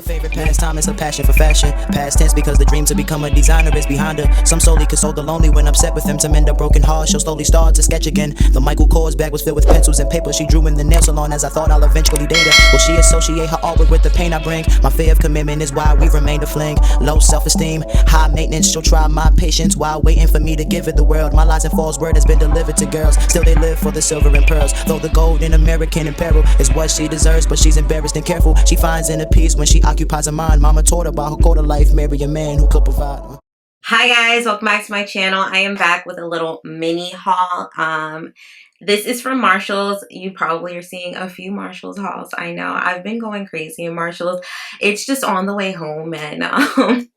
favorite pastime is a passion for fashion. Past tense because the dream to become a designer is behind her. Some solely console the lonely when upset with them to mend a broken heart. She'll slowly start to sketch again. The Michael Kors bag was filled with pencils and paper she drew in the nail salon as I thought I'll eventually date her. Will she associate her artwork with the pain I bring? My fear of commitment is why we've remained a fling. Low self-esteem, high maintenance. She'll try my patience while waiting for me to give it the world. My lies and false word has been delivered to girls. Still they live for the silver and pearls. Though the gold in American apparel is what she deserves, but she's embarrassed and careful. She finds inner peace when she occupies her mind. Mama taught her about her quarter life, marry a man who could provide. Hi guys, welcome back to my channel. I am back with a little mini haul. This is from Marshalls. You probably are seeing a few Marshalls hauls. I know I've been going crazy in Marshalls. It's just on the way home, and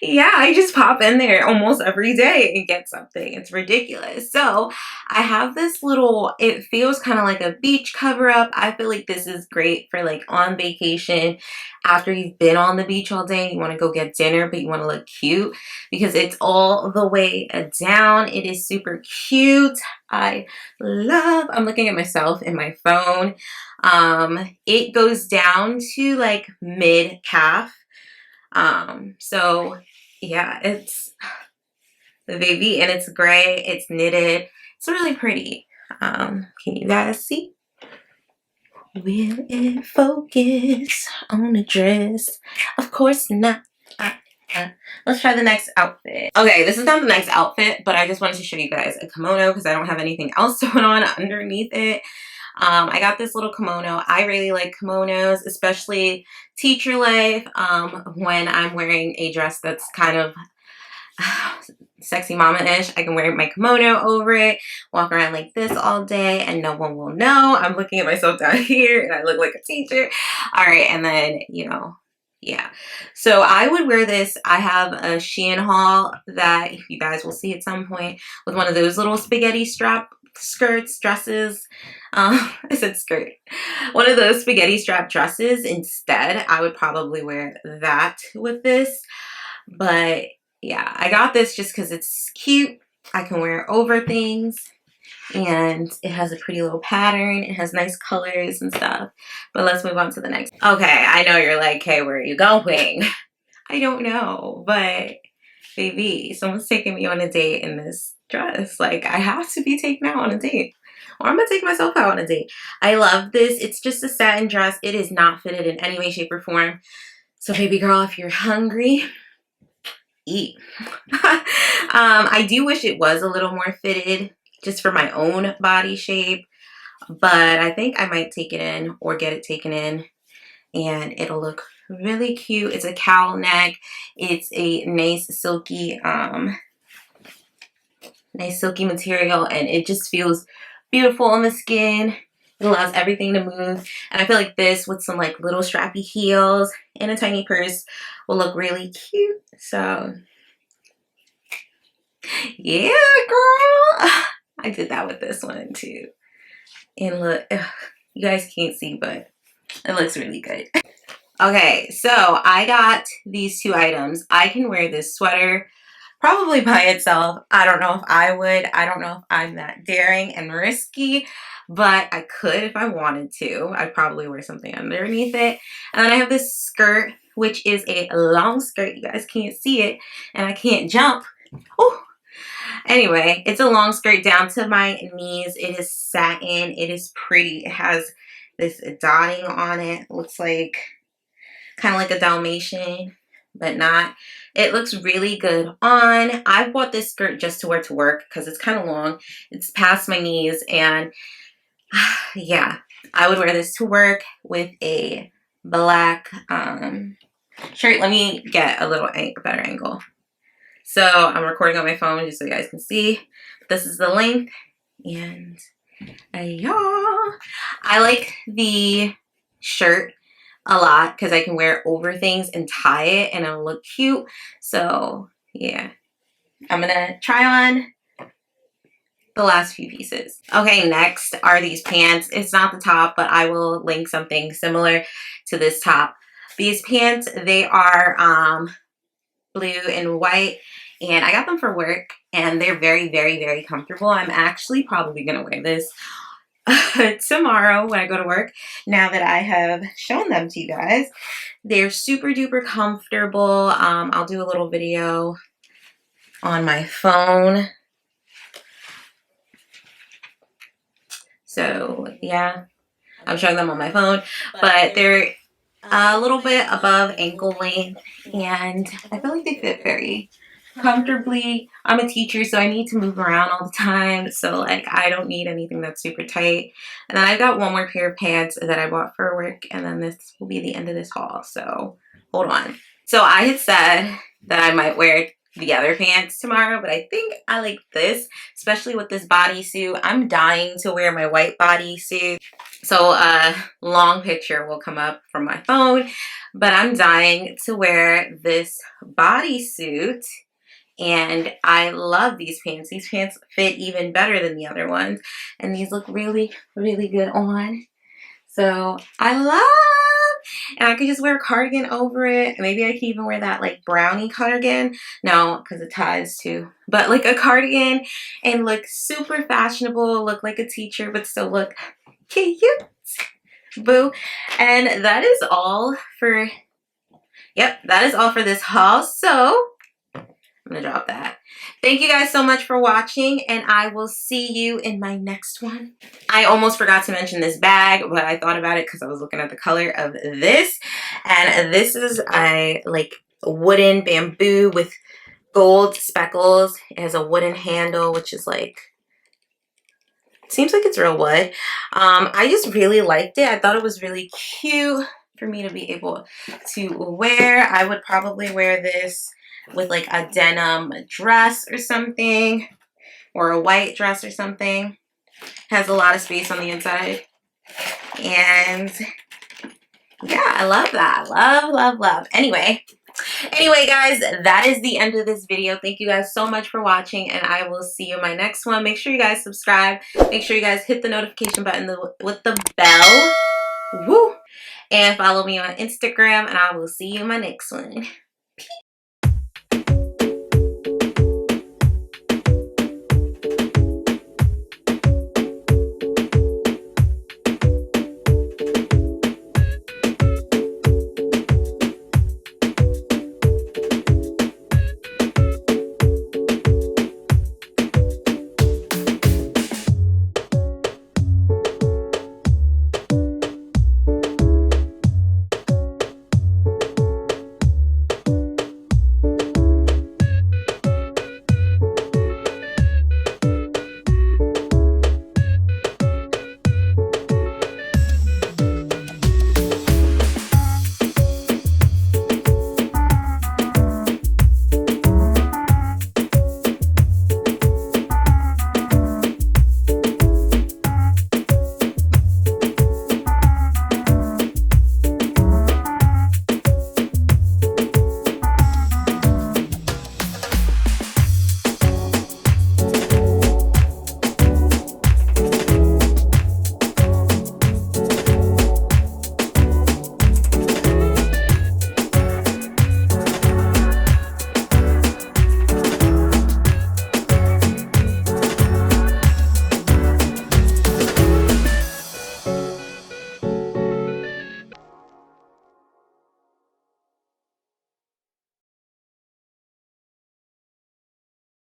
yeah, I just pop in there almost every day and get something. It's ridiculous. So I have this little, it feels kind of like a beach cover up. I feel like this is great for like on vacation after you've been on the beach all day. You want to go get dinner, but you want to look cute because it's all the way down. It is super cute. I'm looking at myself in my phone. It goes down to like mid calf. So yeah, it's the baby and it's gray, it's knitted, it's really pretty. Can you guys see? Will it focus on the dress? Of course not. Let's try the next outfit. Okay, this is not the next outfit, but I just wanted to show you guys a kimono because I don't have anything else going on underneath it. I got this little kimono. I really like kimonos, especially teacher life, when I'm wearing a dress that's kind of sexy mama-ish. I can wear my kimono over it, walk around like this all day, and no one will know. I'm looking at myself down here, and I look like a teacher. All right, and then, you know, yeah. So I would wear this. I have a Shein haul that you guys will see at some point with one of those little spaghetti strap skirts, dresses. I said skirt. One of those spaghetti strap dresses instead. I would probably wear that with this. But yeah, I got this just because it's cute. I can wear it over things. And it has a pretty little pattern. It has nice colors and stuff. But let's move on to the next. Okay, I know you're like, hey, where are you going? I don't know. But baby, someone's taking me on a date in this dress. Like, I have to be taken out on a date. Or I'm gonna take myself out on a date. I love this. It's just a satin dress. It is not fitted in any way, shape, or form. So baby girl, if you're hungry, eat. I do wish it was a little more fitted just for my own body shape. But I think I might take it in or get it taken in. And it'll look really cute. It's a cowl neck. It's a nice silky material, and it just feels beautiful on the skin. It allows everything to move, and I feel like this with some like little strappy heels and a tiny purse will look really cute. So yeah, girl, I did that with this one too. And look, you guys can't see, but it looks really good. Okay, so I got these two items. I can wear this sweater probably by itself. I don't know if I would. I don't know if I'm that daring and risky, but I could if I wanted to. I'd probably wear something underneath it. And then I have this skirt, which is a long skirt. You guys can't see it, and I can't jump. Oh, anyway, it's a long skirt down to my knees. It is satin. It is pretty. It has this dotting on it. Looks like kind of like a Dalmatian, but not. It looks really good on. I bought this skirt just to wear to work because it's kind of long. It's past my knees, and yeah, I would wear this to work with a black shirt. Let me get a little better angle. So I'm recording on my phone just so you guys can see. This is the length, and yeah, I like the shirt a lot because I can wear it over things and tie it and it'll look cute. So yeah, I'm gonna try on the last few pieces. Okay, next are these pants. It's not the top, but I will link something similar to this top. These pants, they are blue and white, and I got them for work, and they're very, very, very comfortable. I'm actually probably gonna wear this tomorrow when I go to work, now that I have shown them to you guys. They're super duper comfortable. I'll do a little video on my phone. So yeah, I'm showing them on my phone, but they're a little bit above ankle length, and I feel like they fit very comfortably. I'm a teacher, so I need to move around all the time, so like I don't need anything that's super tight. And then I've got one more pair of pants that I bought for work, and then this will be the end of this haul, so hold on. So I had said that I might wear the other pants tomorrow, but I think I like this, especially with this bodysuit. I'm dying to wear my white bodysuit. So a long picture will come up from my phone, but I'm dying to wear this bodysuit. And I love these pants. These pants fit even better than the other ones. And these look really, really good on. So I love, and I could just wear a cardigan over it. Maybe I could even wear that like brownie cardigan. No, because it ties too. But like a cardigan and look super fashionable, look like a teacher, but still look cute. Boo. And that is all for, yep, that is all for this haul. So I'm gonna drop that. Thank you guys so much for watching, and I will see you in my next one. I almost forgot to mention this bag, but I thought about it because I was looking at the color of this. And this is a like wooden bamboo with gold speckles. It has a wooden handle, which is like, seems like it's real wood. I just really liked it. I thought it was really cute for me to be able to wear. I would probably wear this with like a denim dress or something, or a white dress or something. Has a lot of space on the inside. And yeah, I love that. Love, love, love. Anyway, guys, that is the end of this video. Thank you guys so much for watching, and I will see you in my next one. Make sure you guys subscribe. Make sure you guys hit the notification button with the bell. Woo! And follow me on Instagram, and I will see you in my next one.